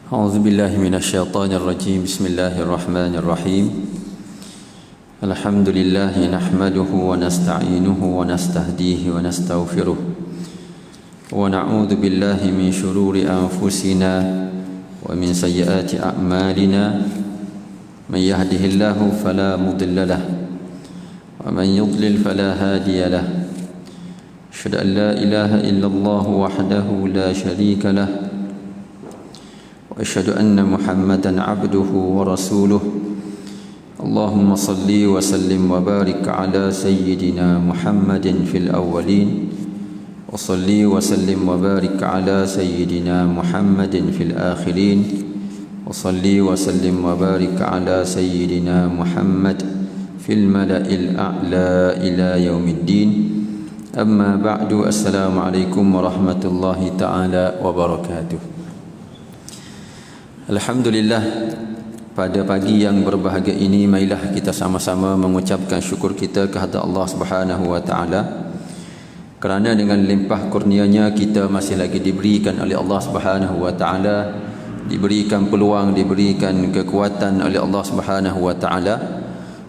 أعوذ بالله من الشيطان الرجيم. بسم الله الرحمن الرحيم. الحمد لله نحمده ونستعينه ونستهديه ونستغفره ونعوذ بالله من شرور أنفسنا ومن سيئات أعمالنا. من يهده الله فلا مضل له ومن يضلل فلا هادي له. أشهد أن لا إله إلا الله وحده لا شريك له وأشهد أن محمدا عبده ورسوله. اللهم صل وسلم وبارك على سيدنا محمد في الأولين وصل وسلم وبارك على سيدنا محمد في الآخرين وصل وسلم وبارك على سيدنا محمد في الملأ الأعلى إلى يوم الدين. أما بعد. السلام عليكم ورحمة الله تعالى وبركاته. Alhamdulillah, pada pagi yang berbahagia ini marilah kita sama-sama mengucapkan syukur kita kehadrat Allah Subhanahu wa taala kerana dengan limpah kurnianya kita masih lagi diberikan oleh Allah Subhanahu wa taala, diberikan peluang, diberikan kekuatan oleh Allah Subhanahu wa taala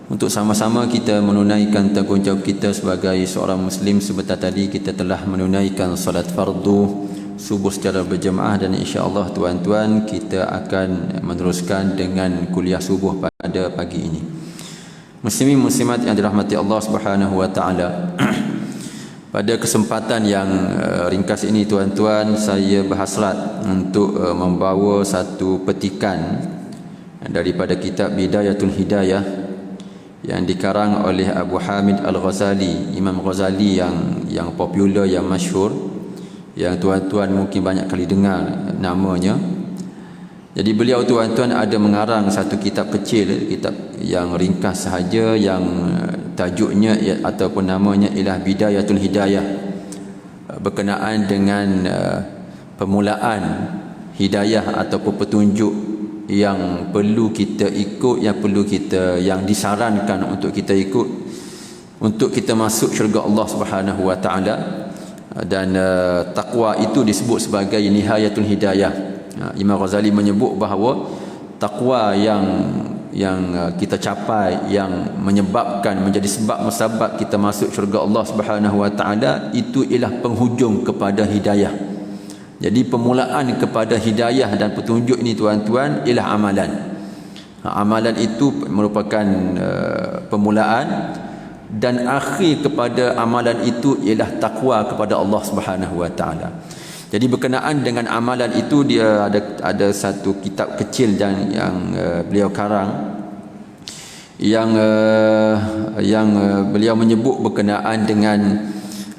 untuk sama-sama kita menunaikan tanggungjawab kita sebagai seorang muslim. Sebentar tadi kita telah menunaikan solat fardu subuh secara berjemaah dan insya-Allah tuan-tuan kita akan meneruskan dengan kuliah subuh pada pagi ini. Muslimin muslimat yang dirahmati Allah Subhanahu wa taala. Pada kesempatan yang ringkas ini tuan-tuan, saya berhasrat untuk membawa satu petikan daripada kitab Bidayatul Hidayah yang dikarang oleh Abu Hamid Al-Ghazali, Imam Ghazali yang popular, yang masyhur, yang tuan-tuan mungkin banyak kali dengar namanya. Jadi beliau tuan-tuan ada mengarang satu kitab kecil, kitab yang ringkas sahaja, yang tajuknya ataupun namanya ialah Bidayatul Hidayah, berkenaan dengan permulaan hidayah ataupun petunjuk yang perlu kita ikut, yang disarankan untuk kita ikut untuk kita masuk syurga Allah Subhanahu wa taala. Dan takwa itu disebut sebagai nihayatul hidayah. Imam Ghazali menyebut bahawa takwa yang kita capai, yang menyebabkan, menjadi sebab musabab kita masuk syurga Allah Subhanahu wa taala, itu ialah penghujung kepada hidayah. Jadi permulaan kepada hidayah dan petunjuk ini tuan-tuan ialah amalan. Amalan itu merupakan permulaan, dan akhir kepada amalan itu ialah takwa kepada Allah Subhanahu wa taala. Jadi berkenaan dengan amalan itu, dia ada satu kitab kecil yang beliau karang, yang beliau menyebut berkenaan dengan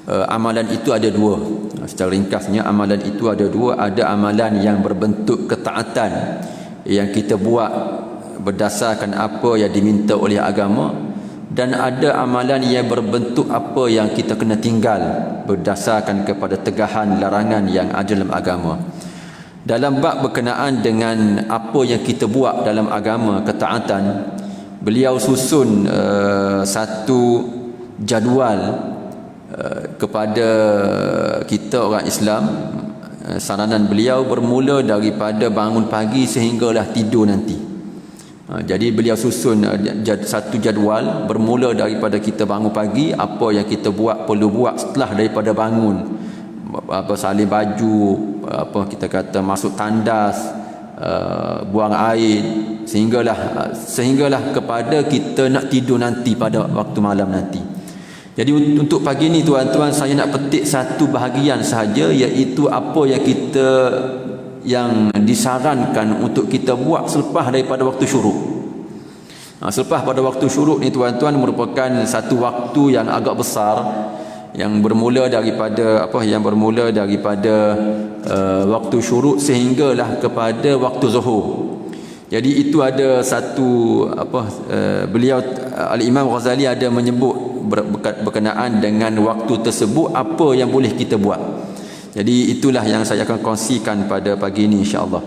amalan itu ada dua. Secara ringkasnya, amalan itu ada dua. Ada amalan yang berbentuk ketaatan yang kita buat berdasarkan apa yang diminta oleh agama, dan ada amalan yang berbentuk apa yang kita kena tinggal berdasarkan kepada tegahan larangan yang ada dalam agama. Dalam bab berkenaan dengan apa yang kita buat dalam agama, ketaatan, beliau susun satu jadual kepada kita orang Islam. Saranan beliau bermula daripada bangun pagi sehinggalah tidur nanti. Jadi beliau susun satu jadual bermula daripada kita bangun pagi, apa yang kita perlu buat setelah daripada bangun, salin baju, kita kata masuk tandas, buang air, sehinggalah kepada kita nak tidur nanti pada waktu malam nanti. Jadi untuk pagi ni tuan-tuan, saya nak petik satu bahagian sahaja, iaitu apa yang disarankan untuk kita buat selepas daripada waktu syuruk. Selepas pada waktu syuruk ni tuan-tuan merupakan satu waktu yang agak besar, yang bermula daripada waktu syuruk sehinggalah kepada waktu zuhur. Jadi itu ada satu beliau Al-Imam Ghazali ada menyebut berkenaan dengan waktu tersebut apa yang boleh kita buat. Jadi itulah yang saya akan kongsikan pada pagi ini insya-Allah.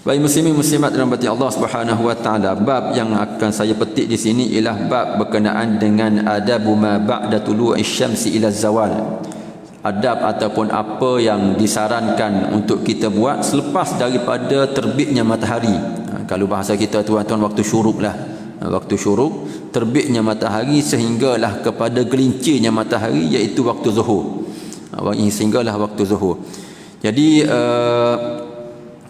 Baik muslimin muslimat rahmati Allah Subhanahu wa taala, bab yang akan saya petik di sini ialah bab berkenaan dengan adabu ma ba'da tulu'i syamsi ila zawal. adab ataupun apa yang disarankan untuk kita buat selepas daripada terbitnya matahari. Kalau bahasa kita tuan-tuan, waktu syuruk lah. Waktu syuruk, terbitnya matahari sehinggalah kepada gelincirnya matahari, iaitu waktu zuhur. Sehinggalah waktu zuhur. Jadi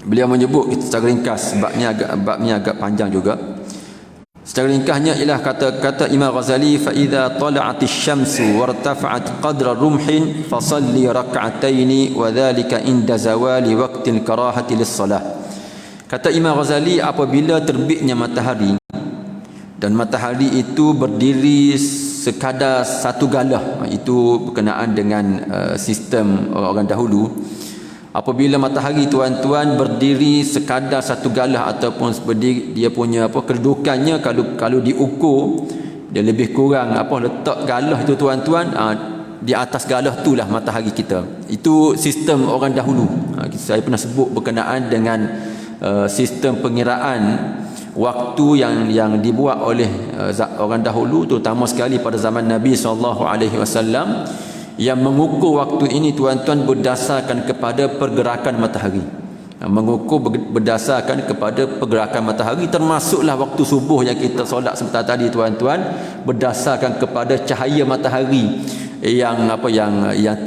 beliau menyebut secara ringkas, babnya agak panjang juga. Secara ringkasnya ialah kata Imam Ghazali, fa idza tala'atis syamsu wartafa'at qadra rumhin fasalli rak'ataini wa dhalika inda zawali waqtil karahati lis-salah. Kata Imam Ghazali, apabila terbitnya matahari dan matahari itu berdiri sekadar satu galah, itu berkenaan dengan sistem orang dahulu. Apabila matahari tuan-tuan berdiri sekadar satu galah ataupun berdiri, dia punya kedudukannya, kalau diukur dia lebih kurang letak galah itu tuan-tuan, di atas galah itulah matahari kita. Itu sistem orang dahulu. Saya pernah sebut berkenaan dengan sistem pengiraan waktu yang dibuat oleh orang dahulu, terutama sekali pada zaman Nabi SAW, yang mengukur waktu ini tuan-tuan berdasarkan kepada pergerakan matahari. Mengukur berdasarkan kepada pergerakan matahari, termasuklah waktu subuh yang kita solat sebentar tadi tuan-tuan, berdasarkan kepada cahaya matahari yang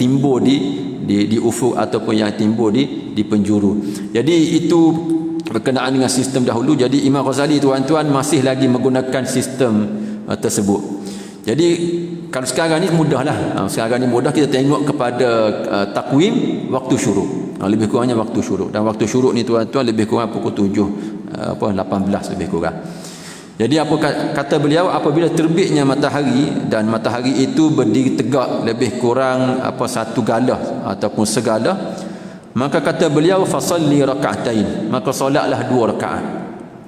timbul di ufuk ataupun yang timbul di penjuru. Jadi itu berkenaan dengan sistem dahulu. Jadi Imam Ghazali tuan-tuan masih lagi menggunakan sistem tersebut. Jadi kalau sekarang ni mudahlah. Sekarang ni mudah, kita tengok kepada takwim waktu syuruk. Lebih kurangnya waktu syuruk. Dan waktu syuruk ni tuan-tuan lebih kurang pukul 7:18 lebih kurang. Jadi apa kata beliau, apabila terbitnya matahari dan matahari itu berdiri tegak lebih kurang satu galah ataupun segalah, maka kata beliau fasalli rak'atain, maka solatlah 2 rakaat.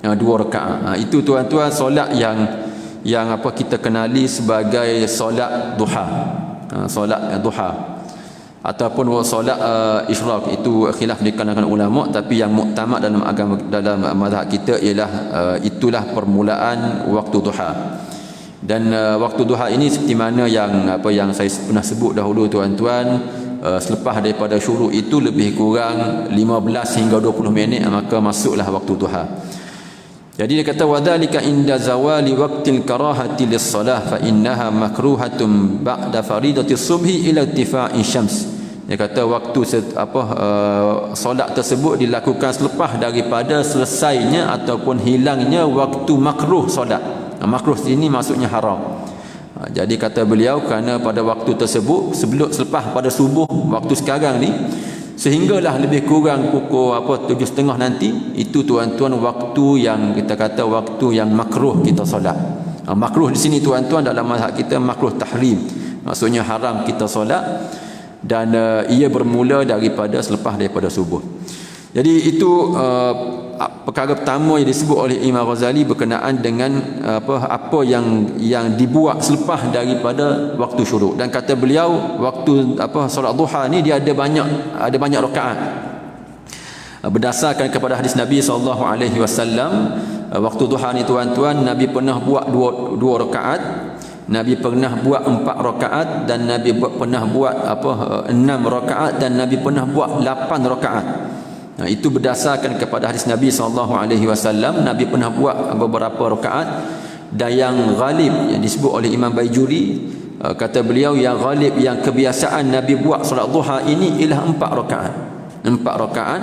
2 rakaat. Itu tuan-tuan solat yang kita kenali sebagai solat duha. Solat duha ataupun solat isyraq, itu khilaf di kalangan ulama, tapi yang muktamad dalam agama, dalam mazhab kita ialah itulah permulaan waktu duha. Dan waktu duha ini seperti mana yang saya pernah sebut dahulu tuan-tuan, selepas daripada syuruk itu lebih kurang 15 hingga 20 minit, maka masuklah waktu duha. Jadi dia kata wadzalika inda zawali waqtil karahati lis-salah fa innaha makruhatun ba'da faridatis subhi ila irtifa'i syams. Dia kata waktu solat tersebut dilakukan selepas daripada selesainya ataupun hilangnya waktu makruh solat. Makruh sini maksudnya haram. Jadi kata beliau, kerana pada waktu tersebut selepas pada subuh waktu sekarang ni, sehinggalah lebih kurang pukul 7.30 nanti, itu tuan-tuan waktu yang kita kata waktu yang makruh kita solat. Makruh di sini tuan-tuan dalam mazhab kita makruh tahrim, maksudnya haram kita solat, dan ia bermula selepas daripada subuh. Jadi itu perkara pertama yang disebut oleh Imam Ghazali berkenaan dengan apa yang dibuat selepas daripada waktu syuruk. Dan kata beliau, waktu solat duha ni dia ada banyak rakaat. Berdasarkan kepada hadis Nabi SAW, waktu duha ni tuan-tuan, Nabi pernah buat 2 rakaat, Nabi pernah buat 4 rakaat, dan Nabi pernah buat 6 rakaat, dan Nabi pernah buat 8 rakaat. Itu berdasarkan kepada hadis Nabi SAW. Nabi pernah buat beberapa rakaat, dan yang ghalib yang disebut oleh Imam Baijuri, kata beliau yang ghalib, yang kebiasaan Nabi buat solat duha ini ialah 4 rakaat. 4 rakaat,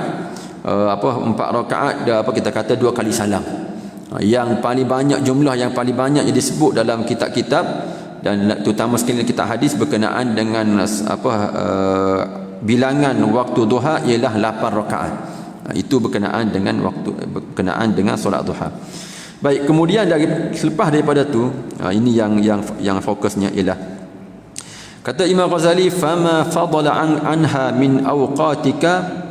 4 rakaat kita kata 2 kali salam. Yang paling banyak, jumlah yang paling banyak yang disebut dalam kitab-kitab, dan terutama sekali kitab hadis berkenaan dengan bilangan waktu duha ialah 8 rakaat. Itu berkenaan dengan solat duha. Baik, kemudian selepas daripada tu, ini yang fokusnya ialah kata Imam Ghazali, fama fadala anha min awqatika.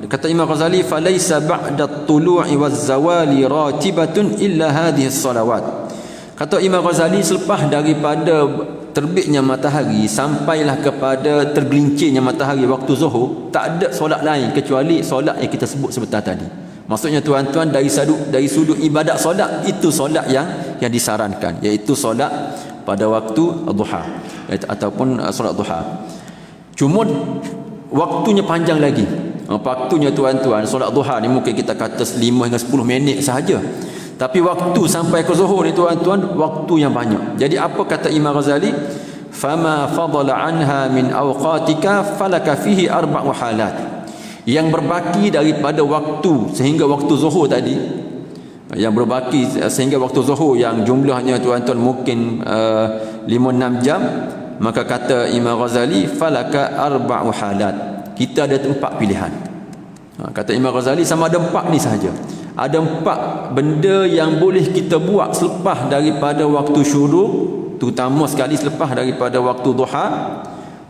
Kata Imam Ghazali, falaysa ba'da at-tulu'i waz-zawali ratibatun illa hadhihi as-salawat. Kata Imam Ghazali, selepas daripada terbitnya matahari sampailah kepada tergelincirnya matahari waktu zuhur, tak ada solat lain kecuali solat yang kita sebut sebentar tadi. Maksudnya tuan-tuan, dari sudut ibadat solat, itu solat yang disarankan, iaitu solat pada waktu duha. ataupun solat duha. Cuma waktunya panjang lagi. Waktunya tuan-tuan, solat duha ni mungkin kita kata 5 hingga 10 minit sahaja. Tapi waktu sampai ke zuhur ni tuan-tuan, waktu yang banyak. Jadi apa kata Imam Ghazali? Fama fadala anha min awqatika falaka fihi arba'u halat. Yang berbaki daripada waktu sehingga waktu zuhur tadi, yang berbaki sehingga waktu zuhur yang jumlahnya tuan-tuan mungkin 5-6 jam, maka kata Imam Ghazali falaka arba'u halat. Kita ada 4 pilihan. Kata Imam Ghazali sama ada 4 ni sahaja. Ada 4 benda yang boleh kita buat selepas daripada waktu syuruk, terutama sekali selepas daripada waktu duha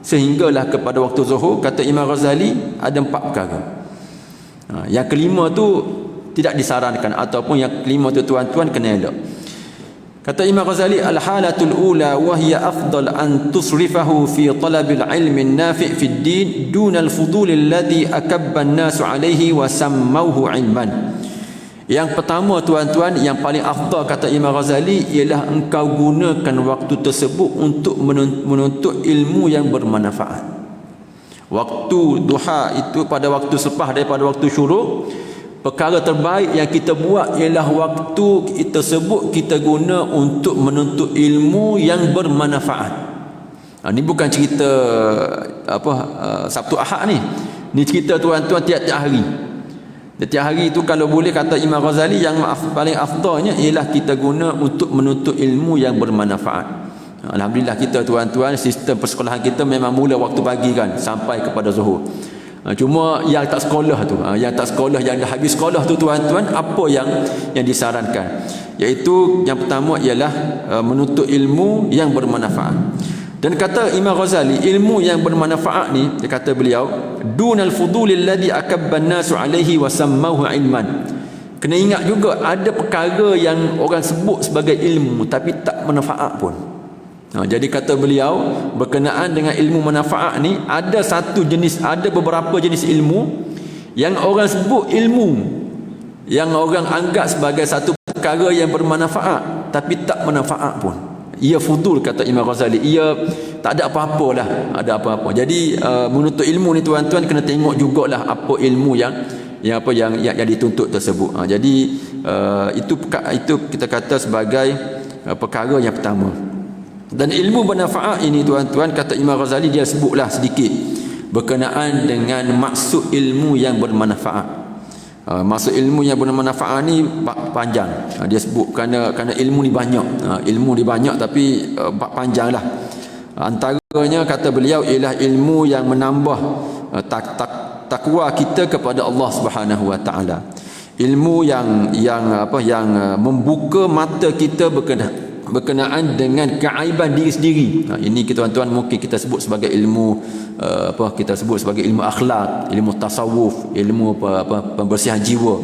sehinggalah kepada waktu zuhur. Kata Imam Ghazali ada 4 perkara. Yang kelima tu tidak disarankan, ataupun yang kelima tu tuan-tuan kena elok. Kata Imam Ghazali, al-halatul ula wa hiya afdal an tusrifahu fi talabil ilmi nafi' fi ad-din duna al-fudul alladhi akabba an-nasu alayhi wa sammauhu ilman. Yang pertama tuan-tuan, yang paling afdal kata Imam Ghazali ialah engkau gunakan waktu tersebut untuk menuntut ilmu yang bermanfaat. Waktu duha itu pada waktu selepas daripada waktu syuruk, perkara terbaik yang kita buat ialah waktu tersebut kita guna untuk menuntut ilmu yang bermanfaat. Ini bukan cerita Sabtu Ahad ni. Ni cerita tuan-tuan tiap-tiap hari. Setiap hari itu kalau boleh kata Imam Ghazali yang paling afdalnya ialah kita guna untuk menuntut ilmu yang bermanfaat. Alhamdulillah kita tuan-tuan, sistem persekolahan kita memang mula waktu pagi kan sampai kepada zuhur. Cuma yang tak sekolah tu, yang tak sekolah, yang dah habis sekolah tu tuan-tuan, apa yang disarankan? Iaitu yang pertama ialah menuntut ilmu yang bermanfaat. Dan kata Imam Ghazali, ilmu yang bermanfaat ni, dia kata beliau, dunal fudulil ladzi akabban nasu alaihi wa sammauhu ilman. Kena ingat juga ada perkara yang orang sebut sebagai ilmu tapi tak manfaat pun. Jadi kata beliau, berkenaan dengan ilmu manfaat ni, ada beberapa jenis ilmu yang orang sebut ilmu, yang orang anggap sebagai satu perkara yang bermanfaat tapi tak manfaat pun. Ia fudul kata Imam Ghazali, ia tak ada apa-apalah, ada apa-apa. Jadi menuntut ilmu ni tuan-tuan kena tengok jugalah apa ilmu yang dituntut tersebut. Jadi itu kita kata sebagai perkara yang pertama. Dan ilmu bermanfaat ini tuan-tuan, kata Imam Ghazali, dia sebutlah sedikit berkenaan dengan maksud ilmu yang bermanfaat. Maksud ilmu yang bermanfaat ni panjang. Dia sebut kerana ilmu ni banyak. Ilmu ni banyak tapi panjanglah. Antaranya kata beliau ialah ilmu yang menambah takwa kita kepada Allah Subhanahu wa taala. Ilmu yang membuka mata kita berkenaan dengan keaiban diri sendiri. Ini tuan-tuan mungkin kita sebut sebagai ilmu kita sebut sebagai ilmu akhlak, ilmu tasawuf, ilmu pembersihan jiwa.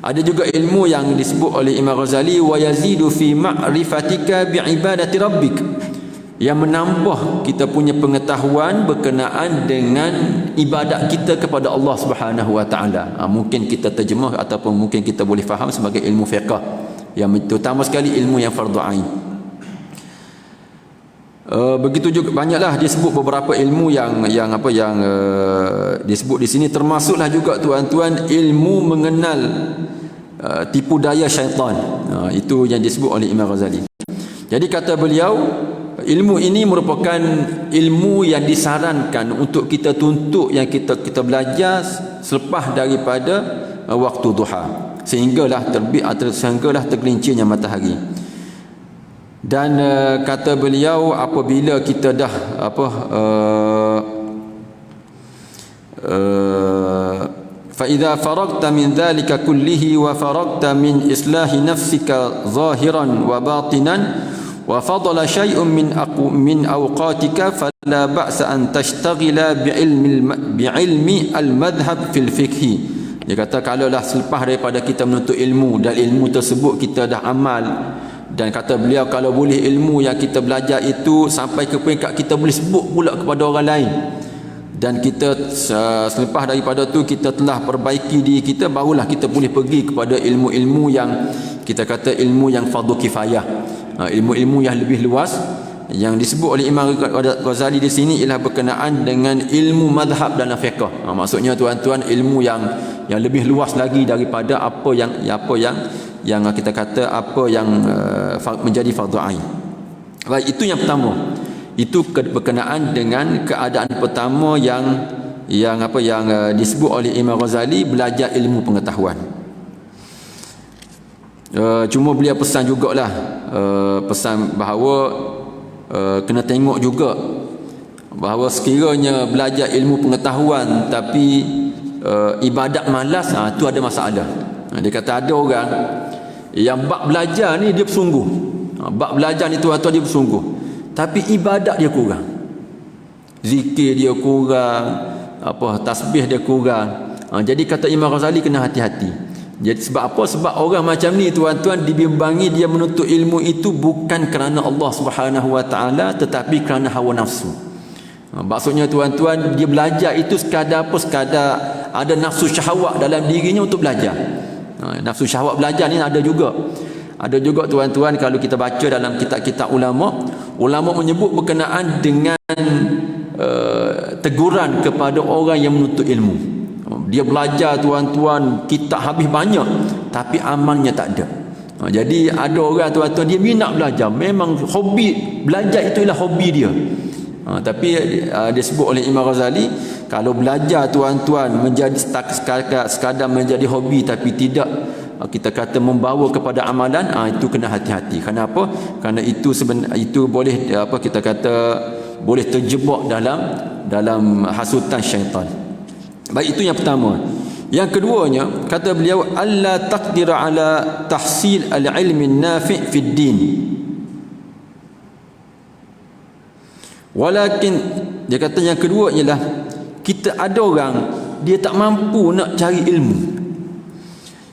Ada juga ilmu yang disebut oleh Imam Ghazali, wa yazidu fi ma'rifatika bi ibadati rabbik, yang menambah kita punya pengetahuan berkenaan dengan ibadat kita kepada Allah Subhanahu wa taala. Mungkin kita terjemah ataupun mungkin kita boleh faham sebagai ilmu fiqh, yang terutama sekali ilmu yang fardu ain. Begitu juga banyaklah disebut beberapa ilmu yang disebut di sini, termasuklah juga tuan-tuan ilmu mengenal tipu daya syaitan. Itu yang disebut oleh Imam Ghazali. Jadi kata beliau, ilmu ini merupakan ilmu yang disarankan untuk kita tuntut, yang kita belajar selepas daripada waktu duha, sehinggalah terbit atau sehinggalah tergelincirnya matahari. Dan kata beliau, apabila kita dah fa idza faragta min dhalika kullihi wa faragta min islahi nafsika zahiran wa batinan wa fadala syai'un min awqatika fala ba'sa an tashtaghila bi'ilmi al-madhhab fil fiqh. Dia kata kalaulah selepas daripada kita menuntut ilmu dan ilmu tersebut kita dah amal, dan kata beliau kalau boleh ilmu yang kita belajar itu sampai ke peringkat kita boleh sebut pula kepada orang lain, dan kita selepas daripada tu kita telah perbaiki diri kita, barulah kita boleh pergi kepada ilmu-ilmu yang kita kata ilmu yang fardu kifayah, ilmu-ilmu yang lebih luas, yang disebut oleh Imam Ghazali di sini ialah berkenaan dengan ilmu mazhab dalam fiqh. Maksudnya tuan-tuan, ilmu yang lebih luas lagi daripada apa yang kita kata apa yang menjadi fardu ain. Baik, itu yang pertama. Itu berkenaan dengan keadaan pertama yang disebut oleh Imam Ghazali, belajar ilmu pengetahuan. Cuma beliau pesan jugalah, pesan bahawa kena tengok juga bahawa sekiranya belajar ilmu pengetahuan tapi ibadat malas, tu ada masalah. Dia kata ada orang yang bab belajar ni dia bersungguh, bab belajar ni tuan-tuan dia bersungguh, tapi ibadat dia kurang, zikir dia kurang, tasbih dia kurang. Jadi kata Imam Ghazali kena hati-hati. Jadi sebab apa? Sebab orang macam ni tuan-tuan dibimbangi dia menuntut ilmu itu bukan kerana Allah Subhanahu Wa Taala, tetapi kerana hawa nafsu. Maksudnya tuan-tuan, dia belajar itu sekadar apa? Sekadar ada nafsu syahwat dalam dirinya untuk belajar. Nafsu syahwat belajar ni ada juga. Ada juga tuan-tuan, kalau kita baca dalam kitab-kitab ulama menyebut berkenaan dengan teguran kepada orang yang menuntut ilmu. Dia belajar tuan-tuan, kitab habis banyak tapi amalnya tak ada. Jadi ada orang tuan-tuan dia minat belajar, memang hobi belajar itu ialah hobi dia. Tapi disebut oleh Imam Ghazali, kalau belajar tuan-tuan menjadi sekadar menjadi hobi tapi tidak kita kata membawa kepada amalan, itu kena hati-hati. Kenapa? Kerana itu boleh kita kata boleh terjebak dalam hasutan syaitan. Baik, itu yang pertama. Yang keduanya, kata beliau, alla taqdira ala tahsil al-ilmi an-nafi' fi ad-din. Walakin, dia kata yang kedua ialah kita ada orang dia tak mampu nak cari ilmu.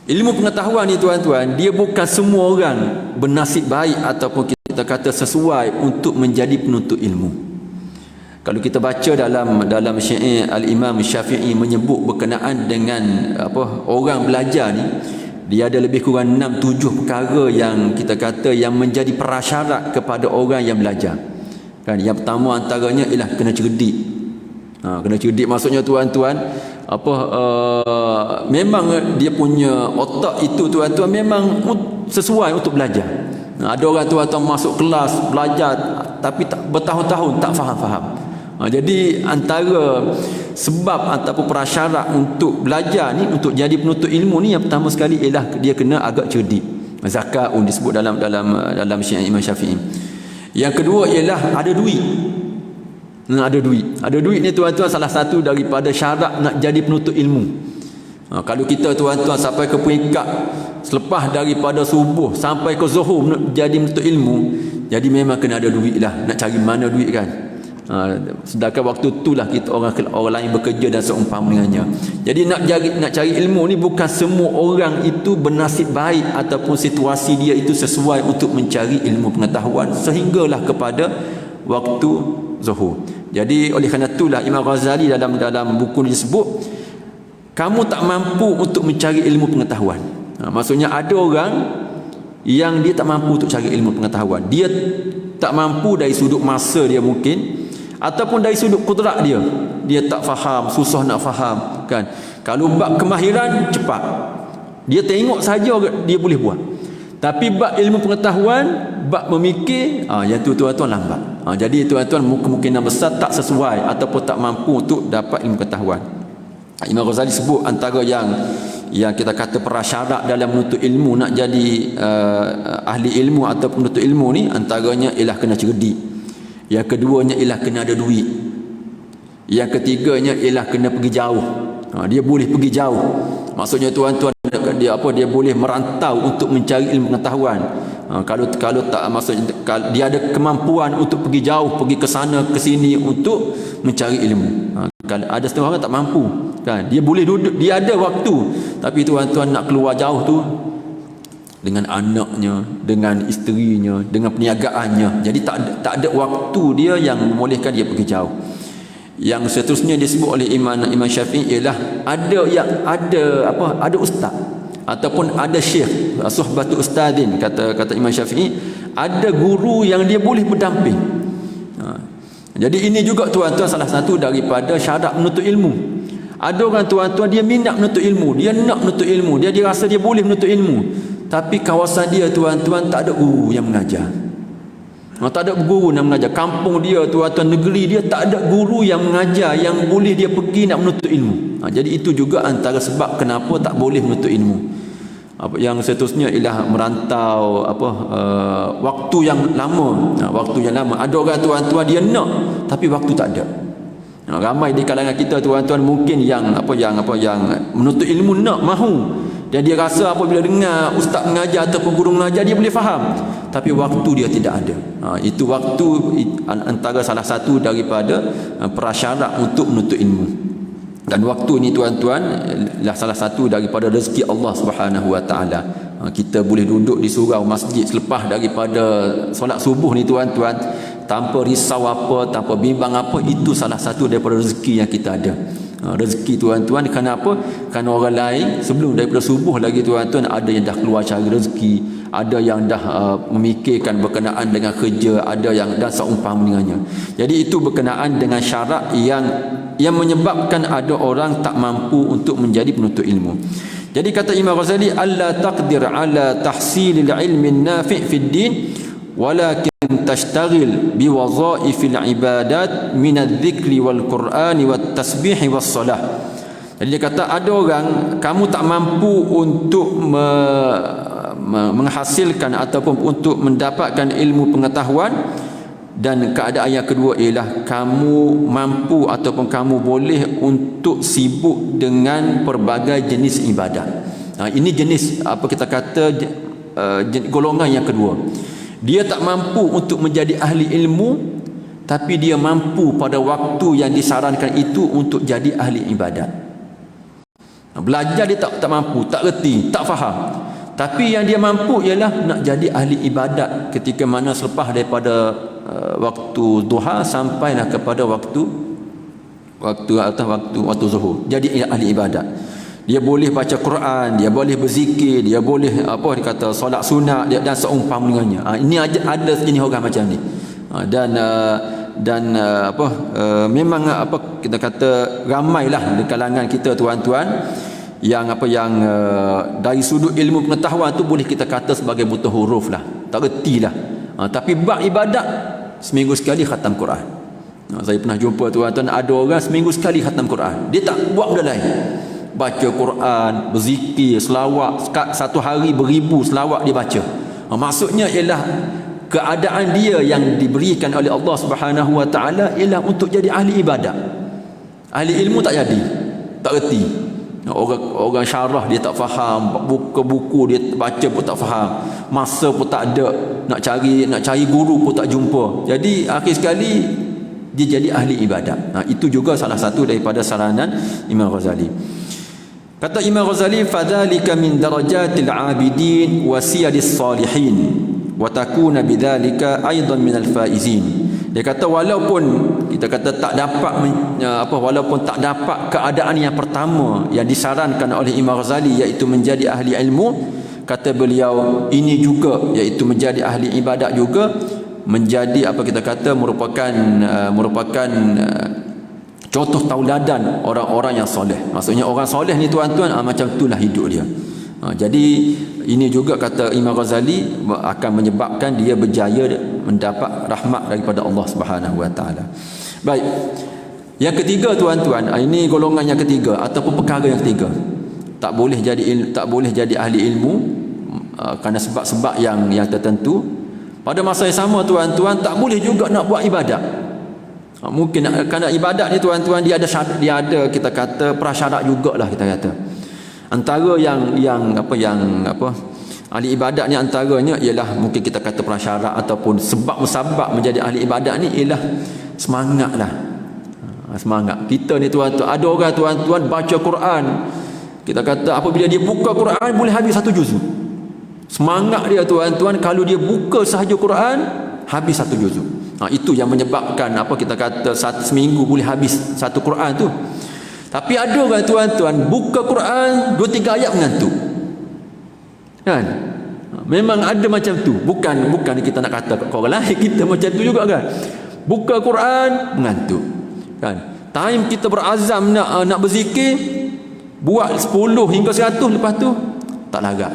Ilmu pengetahuan ni tuan-tuan, dia bukan semua orang bernasib baik ataupun kita kata sesuai untuk menjadi penuntut ilmu. Kalau kita baca dalam syair Al-Imam Syafi'i menyebut berkenaan dengan orang belajar ni, dia ada lebih kurang 6-7 perkara yang kita kata yang menjadi prasyarat kepada orang yang belajar. Kan, yang pertama antaranya ialah kena cerdik. Kena cerdik maksudnya tuan-tuan, memang dia punya otak itu tuan-tuan memang sesuai untuk belajar. Ada orang tuan-tuan masuk kelas belajar tapi bertahun-tahun tak faham-faham. Jadi antara sebab ataupun prasyarat untuk belajar ni, untuk jadi penuntut ilmu ni, yang pertama sekali ialah dia kena agak cerdik. Zakaun disebut dalam syair Imam Syafi'i. Yang kedua ialah ada duit. Ada duit ni tuan-tuan salah satu daripada syarat nak jadi penuntut ilmu. Kalau kita tuan-tuan sampai ke peringkat selepas daripada subuh sampai ke zuhur nak jadi penuntut ilmu, jadi memang kena ada duit lah. Nak cari mana duit kan? Sedangkan waktu itulah kita orang lain bekerja dan seumpama dengannya. Jadi nak cari ilmu ni bukan semua orang itu bernasib baik ataupun situasi dia itu sesuai untuk mencari ilmu pengetahuan sehinggalah kepada waktu zuhur. Jadi oleh kerana itulah Imam Ghazali dalam buku ni disebut, kamu tak mampu untuk mencari ilmu pengetahuan. Maksudnya ada orang yang dia tak mampu untuk cari ilmu pengetahuan. Dia tak mampu dari sudut masa dia mungkin, ataupun dari sudut kudrat dia tak faham, susah nak faham kan. Kalau bab kemahiran cepat, dia tengok saja dia boleh buat. Tapi bab ilmu pengetahuan, bab memikir, yang tu tuan-tuan lambat. Jadi tuan-tuan kemungkinan besar tak sesuai ataupun tak mampu untuk dapat ilmu pengetahuan. Imam Ghazali sebut antara yang kita kata prasyarat dalam menuntut ilmu, nak jadi ahli ilmu atau penuntut ilmu ni, antaranya ialah kena cerdik. Yang keduanya ialah kena ada duit. Yang ketiganya ialah kena pergi jauh. Dia boleh pergi jauh. Maksudnya tuan-tuan, dia boleh merantau untuk mencari ilmu pengetahuan. Kalau tak, maksudnya dia ada kemampuan untuk pergi jauh, pergi ke sana ke sini untuk mencari ilmu. Kalau ada setengah orang tak mampu kan, dia boleh duduk, dia ada waktu, tapi tuan-tuan nak keluar jauh tu dengan anaknya, dengan isterinya, dengan perniagaannya. Jadi tak ada waktu dia yang membolehkan dia pergi jauh. Yang seterusnya disebut oleh Imam Syafi'i ialah ada ustaz ataupun ada syekh, suhbatu ustadin, kata Imam Syafi'i, ada guru yang dia boleh berdamping. Jadi ini juga tuan-tuan salah satu daripada syarat menuntut ilmu. Ada orang tuan-tuan dia minat menuntut ilmu, dia nak menuntut ilmu, dia rasa dia boleh menuntut ilmu, tapi kawasan dia tuan-tuan tak ada guru yang mengajar. Tak ada guru yang mengajar. Kampung dia tuan-tuan, negeri dia tak ada guru yang mengajar yang boleh dia pergi nak menuntut ilmu. Jadi itu juga antara sebab kenapa tak boleh menuntut ilmu. Yang seterusnya ialah merantau waktu yang lama. Waktu yang lama. Ada orang tuan-tuan dia nak tapi waktu tak ada. Ramai di kalangan kita tuan-tuan mungkin yang menuntut ilmu nak, mahu. Dan dia rasa apabila dengar ustaz mengajar ataupun guru mengajar dia boleh faham, tapi waktu dia tidak ada. Itu waktu antara salah satu daripada prasyarat untuk menuntut ilmu. Dan waktu ini tuan-tuan adalah salah satu daripada rezeki Allah Subhanahu Wa Taala. Kita boleh duduk di surau masjid selepas daripada solat subuh ni tuan-tuan, tanpa risau apa, tanpa bimbang apa. Itu salah satu daripada rezeki yang kita ada. Rezeki tuan-tuan, kenapa? Kerana orang lain sebelum daripada subuh lagi tuan-tuan, ada yang dah keluar cari rezeki, ada yang dah memikirkan berkenaan dengan kerja, ada yang dah seumpama dengannya. Jadi itu berkenaan dengan syarat yang menyebabkan ada orang tak mampu untuk menjadi penuntut ilmu. Jadi kata Imam Ghazali, alla taqdir ala tahsilil ilmi nafi' fid din walakin tashtaghil biwadha'ifil ibadat min adh-dhikri wal qur'ani wat tasbih was salah. Jadi dia kata ada orang kamu tak mampu untuk menghasilkan ataupun untuk mendapatkan ilmu pengetahuan, dan keadaan yang kedua ialah kamu mampu ataupun kamu boleh untuk sibuk dengan pelbagai jenis ibadat. Ini jenis apa kita kata golongan yang kedua. Dia tak mampu untuk menjadi ahli ilmu, tapi dia mampu pada waktu yang disarankan itu untuk jadi ahli ibadat. Belajar dia tak mampu, tak reti, tak faham. Tapi yang dia mampu ialah nak jadi ahli ibadat ketika mana selepas daripada waktu duha sampailah kepada waktu zuhur. Jadi ahli ibadat. Dia boleh baca Quran, dia boleh berzikir, dia boleh solat sunat dan seumpama dengannya. Ini ada sejenis orang macam ni. Memang kita kata ramailah di kalangan kita tuan-tuan yang dari sudut ilmu pengetahuan tu boleh kita kata sebagai buta huruf lah, tak reti lah. Tapi bab ibadat seminggu sekali khatam Quran. Saya pernah jumpa tuan-tuan, ada orang seminggu sekali khatam Quran, dia tak buat benda lain. Baca Quran, berzikir, selawat, satu hari beribu selawat dia baca. Maksudnya ialah keadaan dia yang diberikan oleh Allah Subhanahu Wa Taala ialah untuk jadi ahli ibadat. Ahli ilmu tak jadi, tak reti. Orang syarah dia tak faham, buka buku dia baca pun tak faham, masa pun tak ada, nak cari guru pun tak jumpa. Jadi akhir sekali dia jadi ahli ibadat. Itu juga salah satu daripada saranan Imam Ghazali. Kata Imam Ghazali, fadzalika min darajatil abidin wa siyadis salihin wa takuna bidzalika aidan minal faizin. Dia kata walaupun kita kata walaupun tak dapat keadaan yang pertama yang disarankan oleh Imam Ghazali iaitu menjadi ahli ilmu, kata beliau ini juga iaitu menjadi ahli ibadat juga menjadi merupakan contoh tauladan orang-orang yang soleh. Maksudnya orang soleh ni tuan-tuan macam itulah hidup dia. Jadi ini juga kata Imam Ghazali akan menyebabkan dia berjaya mendapat rahmat daripada Allah Subhanahu Wa Taala. Baik. Yang ketiga tuan-tuan, ini golongan yang ketiga ataupun perkara yang ketiga. Tak boleh jadi ahli ilmu kerana sebab-sebab yang tertentu. Pada masa yang sama tuan-tuan tak boleh juga nak buat ibadat. Mungkin kerana ibadat ni tuan-tuan dia ada kita kata prasyarat jugalah kita kata. Antara yang ahli ibadat ni antaranya ialah mungkin kita kata prasyarat ataupun sebab-sebab menjadi ahli ibadat ni ialah semangatlah. Semangat. Kita ni tuan-tuan, ada orang tuan-tuan baca Quran. Kita kata apabila dia buka Quran boleh habis satu juzuk. Semangat dia tuan-tuan kalau dia buka sahaja Quran habis satu juzuk. Itu yang menyebabkan kita kata seminggu boleh habis satu Quran tu. Tapi ada orang tuan-tuan buka Quran 2-3 ayat mengantuk. Kan? Memang ada macam tu. Bukan kita nak kata ke orang lain, kita macam tu juga kan. Buka Quran, mengantuk. Kan? Time kita berazam nak berzikir, buat 10 hingga 100, lepas tu tak larat.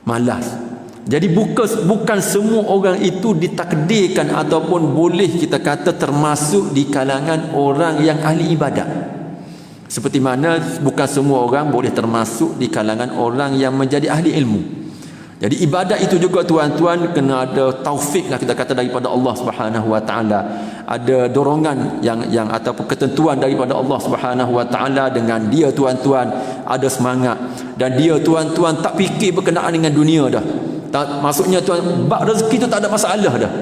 Malas. Jadi bukan semua orang itu ditakdirkan ataupun boleh kita kata termasuk di kalangan orang yang ahli ibadat. Seperti mana bukan semua orang boleh termasuk di kalangan orang yang menjadi ahli ilmu. Jadi ibadat itu juga tuan-tuan kena ada taufik lah kita kata daripada Allah Subhanahu Wa Taala. Ada dorongan yang ataupun ketentuan daripada Allah Subhanahu Wa Taala dengan dia tuan-tuan ada semangat dan dia tuan-tuan tak fikir berkenaan dengan dunia dah. Maksudnya tuan bab rezeki tu tak ada masalah dah.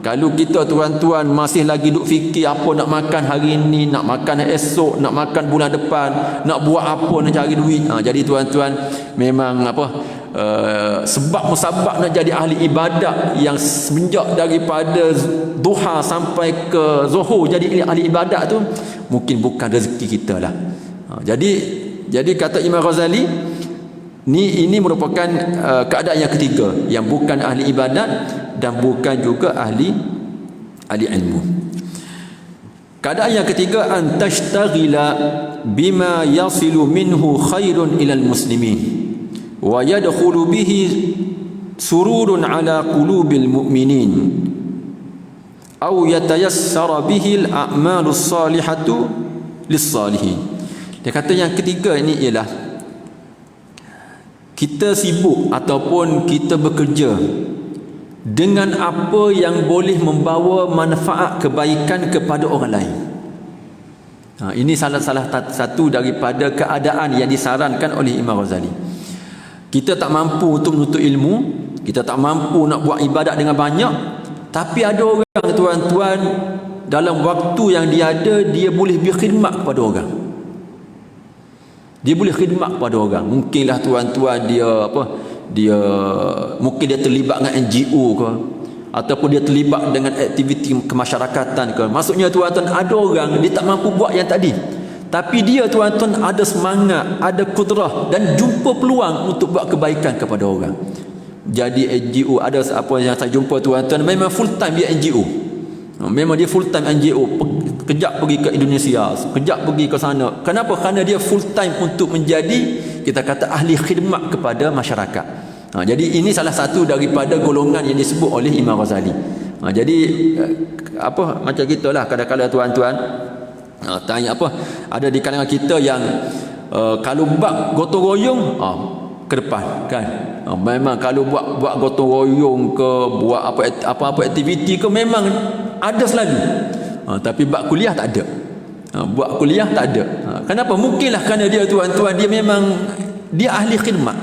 Kalau kita tuan-tuan masih lagi duk fikir apa nak makan hari ni, nak makan esok, nak makan bulan depan, nak buat apa, nak cari duit. Jadi tuan-tuan memang sebab musabab nak jadi ahli ibadat yang semenjak daripada duha sampai ke zuhur jadi ahli ibadat tu mungkin bukan rezeki kita lah. Jadi kata Imam Ghazali, ini merupakan keadaan yang ketiga yang bukan ahli ibadat dan bukan juga ahli ilmu. Keadaan yang ketiga, an tashtaghila bima yasilu minhu khairun ilal muslimin wa yadkhulu bihi sururun ala qulubil mu'minin aw yatayassara bihi al-a'malus salihatu lis-salihin. Dia kata yang ketiga ini ialah kita sibuk ataupun kita bekerja dengan apa yang boleh membawa manfaat kebaikan kepada orang lain. Ini salah satu daripada keadaan yang disarankan oleh Imam Ghazali. Kita tak mampu untuk menuntut ilmu, kita tak mampu nak buat ibadat dengan banyak, tapi ada orang tuan-tuan dalam waktu yang dia ada, dia boleh berkhidmat kepada orang. Dia boleh khidmat kepada orang. Mungkinlah tuan-tuan dia mungkin dia terlibat dengan NGO ke, ataupun dia terlibat dengan aktiviti kemasyarakatan ke. Maksudnya tuan-tuan ada orang dia tak mampu buat yang tadi, tapi dia tuan-tuan ada semangat, ada kudrah dan jumpa peluang untuk buat kebaikan kepada orang. Jadi NGO ada apa yang saya jumpa tuan-tuan memang full time dia NGO. Memang dia full time NGO, kejap pergi ke Indonesia, kejap pergi ke sana. Kenapa? Kerana dia full time untuk menjadi kita kata ahli khidmat kepada masyarakat. Jadi ini salah satu daripada golongan yang disebut oleh Imam Ghazali. Jadi macam gitulah kadang-kadang tuan-tuan tanya ada di kalangan kita yang kalau bab gotong royong ke depan kan. Memang kalau buat gotong royong ke, buat apa aktiviti ke memang ada selalu. Tapi bab kuliah tak ada. Buat kuliah tak ada. Kenapa? Mungkinlah kerana dia tuan-tuan dia memang dia ahli khidmat.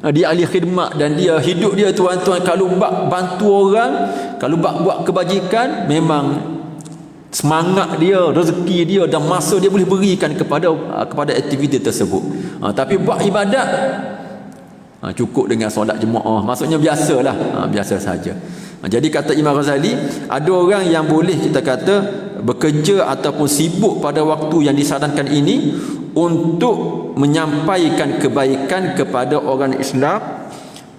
Dia ahli khidmat dan dia hidup dia tuan-tuan kalau bab bantu orang, kalau bab buat kebajikan memang semangat dia, rezeki dia dan masa dia boleh berikan kepada aktiviti tersebut. Tapi buat ibadat cukup dengan solat jemaah, maksudnya biasalah, biasa saja. Jadi kata Imam Ghazali, ada orang yang boleh kita kata bekerja ataupun sibuk pada waktu yang disarankan ini untuk menyampaikan kebaikan kepada orang Islam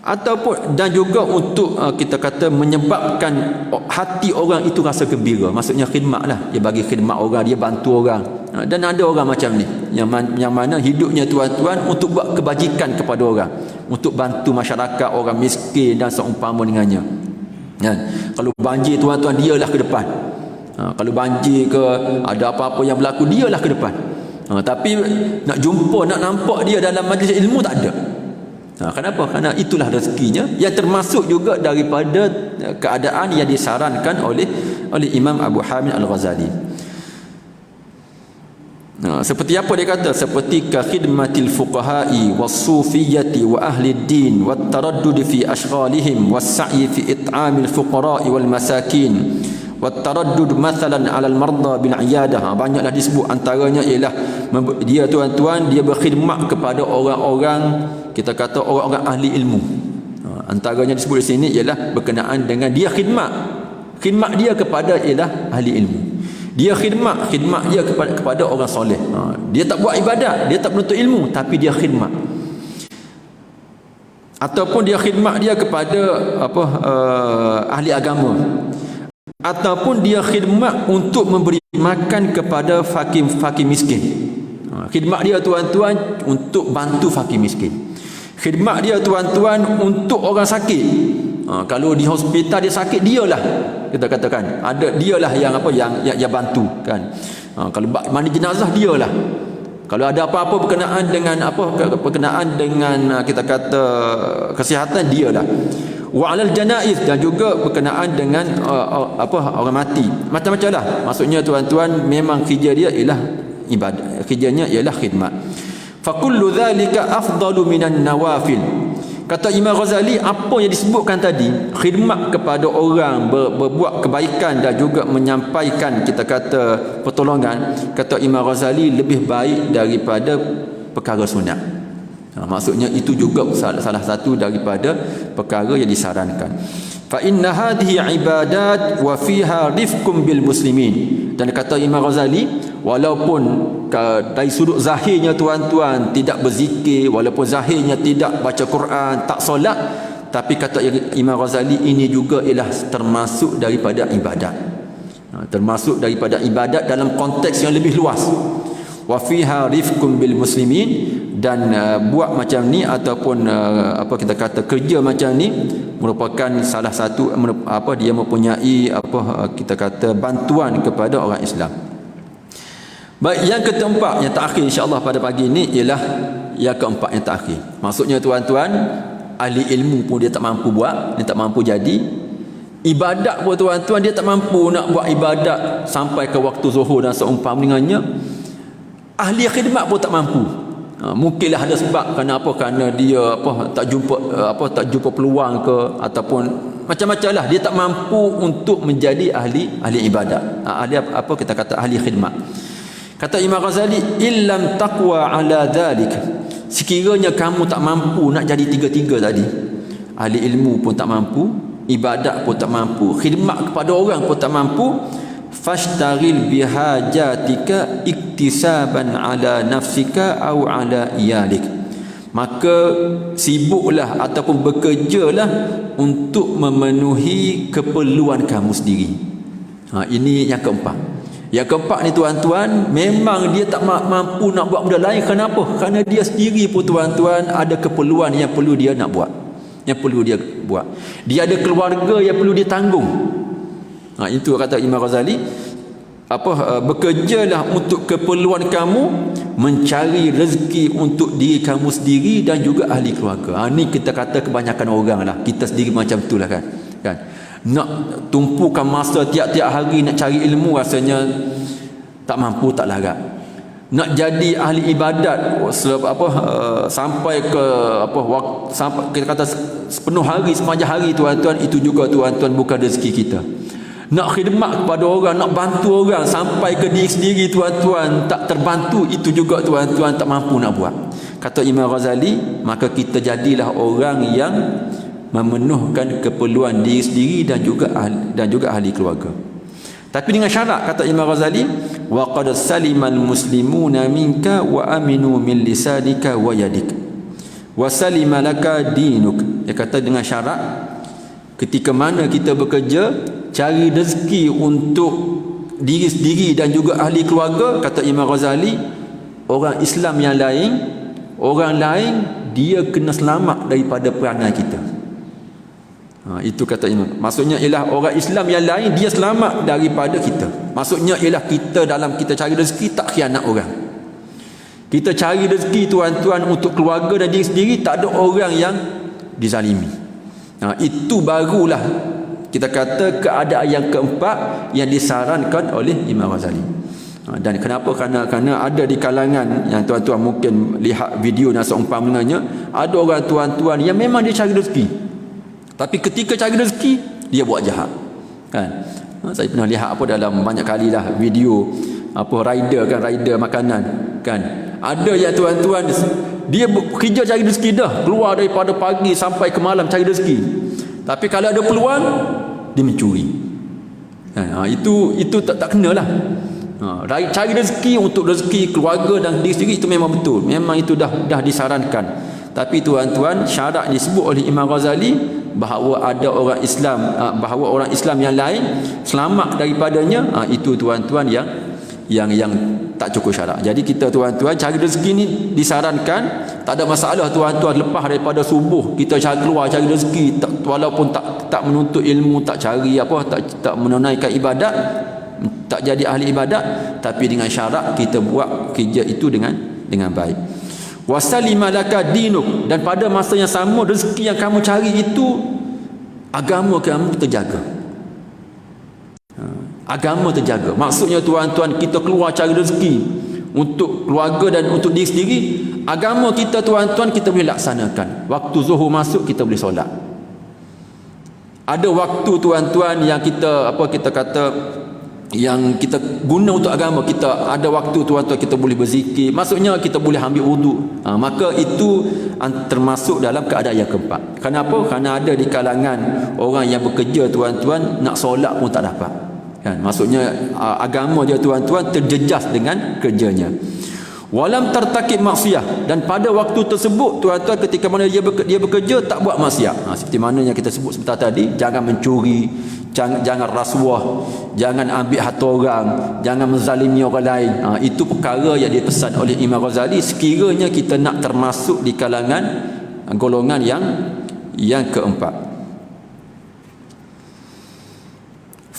ataupun dan juga untuk kita kata menyebabkan hati orang itu rasa gembira. Maksudnya khidmat lah, dia bagi khidmat orang, dia bantu orang. Dan ada orang macam ni yang mana hidupnya tuan-tuan untuk buat kebajikan kepada orang, untuk bantu masyarakat, orang miskin dan seumpama dengannya. Kalau banjir tuan-tuan dialah ke depan. Kalau banjir ke ada apa-apa yang berlaku dialah ke depan. Tapi nak jumpa, nak nampak dia dalam majlis ilmu tak ada. Kenapa? Kerana itulah rezekinya yang termasuk juga daripada keadaan yang disarankan oleh Imam Abu Hamid Al-Ghazali. Seperti apa dia kata? Seperti ka khidmatil fuqaha'i was-sufiyyati wa ahli ad-din wat taraddud fi ashghalihim was-sa'yi fi it'amil fuqara'i wal masakin wat taraddud mathalan 'ala al-marda bil 'iyadah. Banyaklah disebut, antaranya ialah dia tuan-tuan dia berkhidmat kepada orang-orang kita kata orang-orang ahli ilmu. Antaranya disebut di sini ialah berkenaan dengan dia khidmat dia kepada ialah ahli ilmu. Dia khidmat dia kepada orang soleh. Dia tak buat ibadat, dia tak menuntut ilmu, tapi dia khidmat. Ataupun dia khidmat dia kepada ahli agama. ataupun dia khidmat untuk memberi makan kepada fakir miskin. Khidmat dia tuan-tuan untuk bantu fakir miskin. Khidmat dia tuan-tuan untuk orang sakit. Kalau di hospital dia sakit, dialah kita katakan ada dialah yang yang bantu kan. Kalau mandi jenazah dialah. Kalau ada apa-apa berkenaan dengan kita kata kesihatan, dialah. Wa 'alal janaiz, dan juga berkenaan dengan orang mati. Macam-macam lah. Maksudnya tuan-tuan memang kerja dia ialah ibadat, kerjanya ialah khidmat. Fa kullu dhalika afdalu minan nawafil. Kata Imam Ghazali, apa yang disebutkan tadi, khidmat kepada orang, berbuat kebaikan dan juga menyampaikan kita kata pertolongan, kata Imam Ghazali lebih baik daripada perkara sunat. Maksudnya itu juga salah satu daripada perkara yang disarankan. Fa inna hadhihi ibadat wa fiha rifqum bil muslimin. Dan kata Imam Ghazali, walaupun dari sudut zahirnya tuan-tuan tidak berzikir, walaupun zahirnya tidak baca Quran, tak solat, tapi kata Imam Ghazali ini juga ialah termasuk daripada ibadat. Termasuk daripada ibadat dalam konteks yang lebih luas. Wa fiha rifqum bil muslimin, dan buat macam ni ataupun kita kata kerja macam ni merupakan salah satu dia mempunyai kita kata bantuan kepada orang Islam. Baik, yang keempat, yang terakhir insya-Allah pada pagi ini ialah yang keempat, yang terakhir. Maksudnya tuan-tuan, ahli ilmu pun dia tak mampu buat, dia tak mampu jadi. Ibadat pun tuan-tuan dia tak mampu nak buat ibadat sampai ke waktu zuhur dan seumpama dengannya. Ahli khidmat pun tak mampu. Mungkinlah ada sebab kerana dia tak jumpa peluang ke, ataupun macam-macam lah, dia tak mampu untuk menjadi ahli ibadat, ahli kita kata ahli khidmat. Kata Imam Ghazali, illam taqwa ala dhalik, sekiranya kamu tak mampu nak jadi tiga-tiga tadi, ahli ilmu pun tak mampu, ibadat pun tak mampu, khidmat kepada orang pun tak mampu, fashtaril bihajatika iktisaban ala nafsika au ala iyalik, maka sibuklah ataupun bekerjalah untuk memenuhi keperluan kamu sendiri. Ini yang keempat. Yang keempat ni tuan-tuan, memang dia tak mampu nak buat benda lain. Kenapa? Kerana dia sendiri pun tuan-tuan ada keperluan yang perlu dia nak buat, yang perlu dia buat. Dia ada keluarga yang perlu dia tanggung. Itu kata Imam Ghazali, bekerjalah untuk keperluan kamu, mencari rezeki untuk diri kamu sendiri dan juga ahli keluarga. Ni kita kata kebanyakan orang lah, kita sendiri macam itulah kan. Nak tumpukan masa tiap-tiap hari nak cari ilmu, rasanya tak mampu, tak larat. Nak jadi ahli ibadat sampai ke sampai kita kata sepenuh hari, sepanjang hari tuan-tuan, itu juga tuan-tuan bukan rezeki kita. Nak khidmat kepada orang, nak bantu orang sampai ke diri sendiri tuan-tuan tak terbantu, itu juga tuan-tuan tak mampu nak buat. Kata Imam Ghazali, maka kita jadilah orang yang memenuhkan keperluan diri sendiri dan juga ahli keluarga. Tapi dengan syarat, kata Imam Ghazali, wa qad salimal muslimuna minka wa aminu min lisanika wa yadik wa salima laka dinuk. Dia kata dengan syarat, ketika mana kita bekerja cari rezeki untuk diri sendiri dan juga ahli keluarga, kata Imam Ghazali, orang Islam yang lain, orang lain dia kena selamat daripada perangai kita. Itu kata Imam. Maksudnya ialah orang Islam yang lain dia selamat daripada kita. Maksudnya ialah kita dalam kita cari rezeki tak khianat orang. Kita cari rezeki tuan-tuan untuk keluarga dan diri sendiri, tak ada orang yang dizalimi. Itu barulah kita kata keadaan yang keempat yang disarankan oleh Imam Ghazali. Dan kenapa? Kerana ada di kalangan yang tuan-tuan mungkin lihat video dan seumpama dengannya, ada orang tuan-tuan yang memang dia cari rezeki, tapi ketika cari rezeki dia buat jahat kan. Saya pernah lihat dalam banyak kali lah video rider makanan kan. Ada yang tuan-tuan dia kerja cari rezeki dah, keluar daripada pagi sampai ke malam cari rezeki, tapi kalau ada peluang dia mencuri kan. Itu tak kenalah. Cari rezeki untuk rezeki keluarga dan diri sendiri, itu memang betul, memang itu dah disarankan. Tapi tuan-tuan, syarat disebut oleh Imam Ghazali bahawa ada orang Islam, bahawa orang Islam yang lain selamat daripadanya, itu tuan-tuan yang tak cukup syarat. Jadi kita tuan-tuan, cari rezeki ni disarankan, tak ada masalah tuan-tuan, lepas daripada subuh kita keluar cari rezeki, walaupun tak menuntut ilmu, tak cari apa, tak menunaikan ibadat, tak jadi ahli ibadat, tapi dengan syarat kita buat kerja itu dengan baik. Wasalima laka dinuk, dan pada masa yang sama rezeki yang kamu cari itu agama kamu terjaga. Agama terjaga. Maksudnya tuan-tuan, kita keluar cari rezeki untuk keluarga dan untuk diri sendiri, agama kita tuan-tuan kita boleh laksanakan. Waktu zuhur masuk kita boleh solat. Ada waktu tuan-tuan yang kita yang kita guna untuk agama kita, ada waktu tuan-tuan kita boleh berzikir, maksudnya kita boleh ambil wuduk. Maka itu termasuk dalam keadaan yang keempat. Kenapa? Kerana ada di kalangan orang yang bekerja tuan-tuan, nak solat pun tak dapat, kan? Maksudnya agama dia tuan-tuan terjejas dengan kerjanya. Walam tertakib maksiat, dan pada waktu tersebut tuan-tuan, ketika mana dia bekerja tak buat maksiat. Seperti mana yang kita sebut sebentar tadi, jangan mencuri, jangan rasuah, jangan ambil harta orang, jangan menzalimi orang lain. Itu perkara yang dipesan oleh Imam Ghazali sekiranya kita nak termasuk di kalangan golongan yang keempat.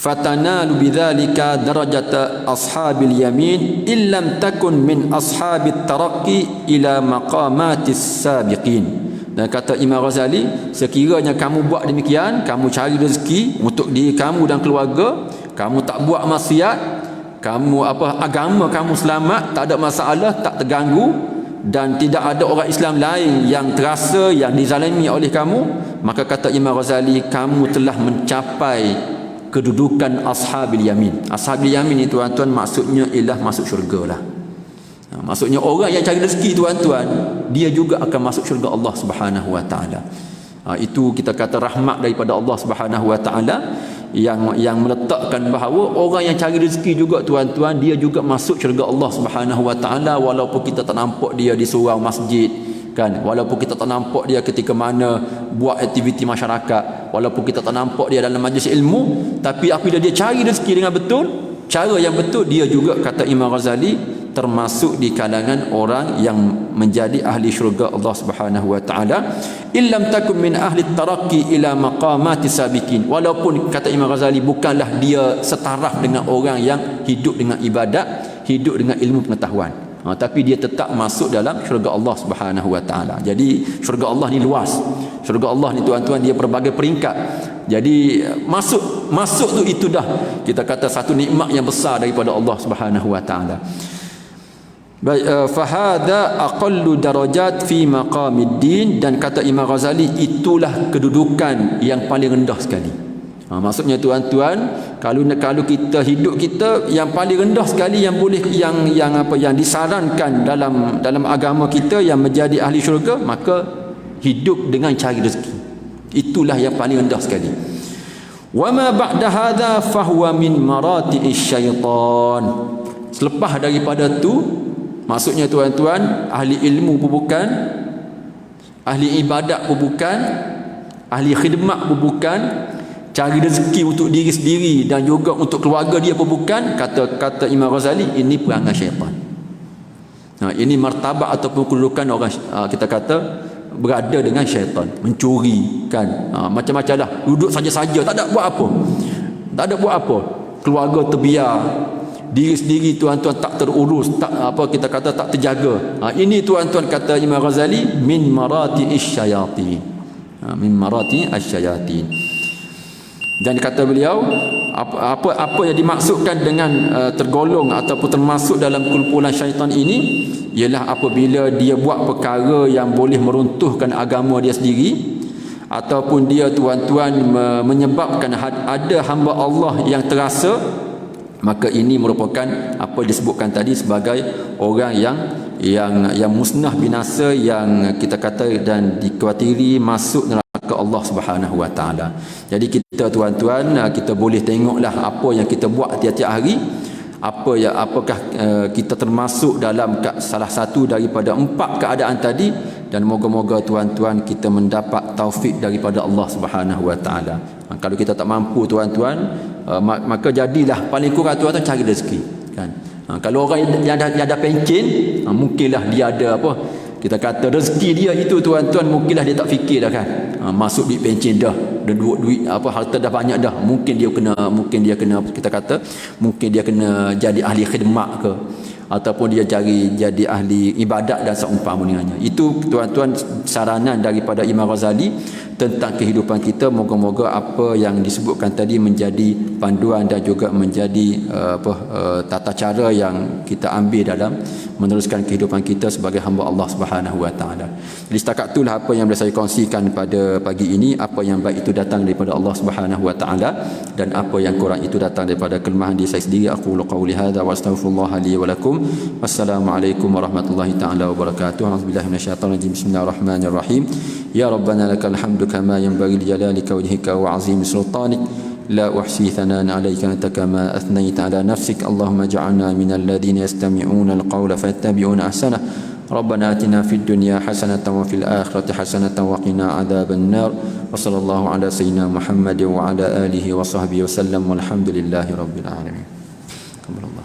Fatanalu bidzalika darajata ashabil yamin illam takun min ashabit taraqqi ila maqamatis sabiqin. Dan kata Imam Ghazali, sekiranya kamu buat demikian, kamu cari rezeki untuk diri kamu dan keluarga, kamu tak buat maksiat, kamu agama kamu selamat, tak ada masalah, tak terganggu, dan tidak ada orang Islam lain yang terasa yang dizalimi oleh kamu, maka kata Imam Ghazali, kamu telah mencapai kedudukan ashabil yamin. Ashabil yamin ni tuan-tuan maksudnya ialah masuk syurga lah. Maksudnya orang yang cari rezeki tuan-tuan, dia juga akan masuk syurga Allah Subhanahu wa taala. Itu kita kata rahmat daripada Allah Subhanahu wa taala yang meletakkan bahawa orang yang cari rezeki juga tuan-tuan, dia juga masuk syurga Allah Subhanahu wa taala, walaupun kita tak nampak dia di surau masjid, kan? Walaupun kita tak nampak dia ketika mana buat aktiviti masyarakat, walaupun kita tak nampak dia dalam majlis ilmu, tapi apabila dia cari rezeki dengan betul, cara yang betul, dia juga kata Imam Ghazali termasuk di kalangan orang yang menjadi ahli syurga Allah Subhanahu wa taala. Illam takun min ahli taraqqi ila maqamati sabiqin, walaupun kata Imam Ghazali bukanlah dia setaraf dengan orang yang hidup dengan ibadat, hidup dengan ilmu pengetahuan, tapi dia tetap masuk dalam syurga Allah Subhanahu wa taala. Jadi syurga Allah ni luas. Syurga Allah ni tuan-tuan, dia berbagai peringkat. Jadi masuk tu itu dah kita kata satu nikmat yang besar daripada Allah Subhanahu wa taala. Baik, fahada aqallu darajat fi maqamiddin, dan kata Imam Ghazali itulah kedudukan yang paling rendah sekali. Maksudnya tuan-tuan, kalau kita hidup kita yang paling rendah sekali yang boleh yang disarankan dalam agama kita yang menjadi ahli syurga, maka hidup dengan cari rezeki. Itulah yang paling rendah sekali. Wa ma ba'da hadza fahuwa min marati'isy syaitan. Selepas daripada tu, maksudnya tuan-tuan, ahli ilmu pun bukan, ahli ibadat pun bukan, ahli khidmat pun bukan, cari rezeki untuk diri sendiri dan juga untuk keluarga dia pun bukan, kata Imam Ghazali, ini perangai syaitan. Ini martabat ataupun kedudukan orang kita kata berada dengan syaitan, mencuri, kan, macam-macam lah, duduk saja-saja, tak ada buat apa, keluarga terbiar, diri sendiri tuan-tuan tak terurus, tak terjaga. Ini tuan-tuan kata Imam Ghazali min marati'isy syayatin. Min marati'isy syayatin. Dan kata beliau, apa yang dimaksudkan dengan tergolong ataupun termasuk dalam kumpulan syaitan ini ialah apabila dia buat perkara yang boleh meruntuhkan agama dia sendiri, ataupun dia tuan-tuan menyebabkan ada hamba Allah yang terasa, maka ini merupakan apa disebutkan tadi sebagai orang yang musnah binasa, yang kita kata dan dikhawatiri masuk neraka Allah Subhanahu wa taala. Jadi kita tuan-tuan, kita boleh tengoklah apa yang kita buat tiap-tiap hari, apakah kita termasuk dalam salah satu daripada 4 keadaan tadi, dan moga-moga tuan-tuan kita mendapat taufik daripada Allah Subhanahu Wa Taala. Kalau kita tak mampu tuan-tuan, maka jadilah paling kurang tuan-tuan cari rezeki, kan. Kalau orang yang ada pencen, mungkinlah dia ada apa, kita kata rezeki dia itu tuan-tuan, mungkinlah dia tak fikir dah, kan. Masuk duit pencen dah, duit apa, harta dah banyak dah, mungkin dia kena kita kata mungkin dia kena jadi ahli khidmat ke, ataupun dia cari jadi ahli ibadat dan seumpama dengannya. Itu tuan-tuan saranan daripada Imam Ghazali tentang kehidupan kita. Moga-moga apa yang disebutkan tadi menjadi panduan dan juga menjadi tata cara yang kita ambil dalam meneruskan kehidupan kita sebagai hamba Allah Subhanahu Wa Taala. Jadi setakat itulah apa yang boleh saya kongsikan pada pagi ini. Apa yang baik itu datang daripada Allah Subhanahu Wa Taala, dan apa yang kurang itu datang daripada kelemahan diri saya sendiri. Aqulu qawli hadza wa astaghfirullah li wa lakum. Wassalamualaikum warahmatullahi taala wabarakatuh. A'udzubillahi minasyaitonir rajim. Bismillahirrahmanirrahim. Ya Rabbana lakal hamdu kama yanbaghi li jalalika wajhika wa 'azimi sultanik. لا أحصي ثناء عليك أنت كما أثنيت على نفسك. اللهم اجعلنا من الذين يستمعون القول فيتبعون أحسنه. ربنا آتنا في الدنيا حسنة وفي الآخرة حسنة وقنا عذاب النار. وصلى الله على سيدنا محمد وعلى آله وصحبه وسلم والحمد لله رب العالمين. الحمد لله.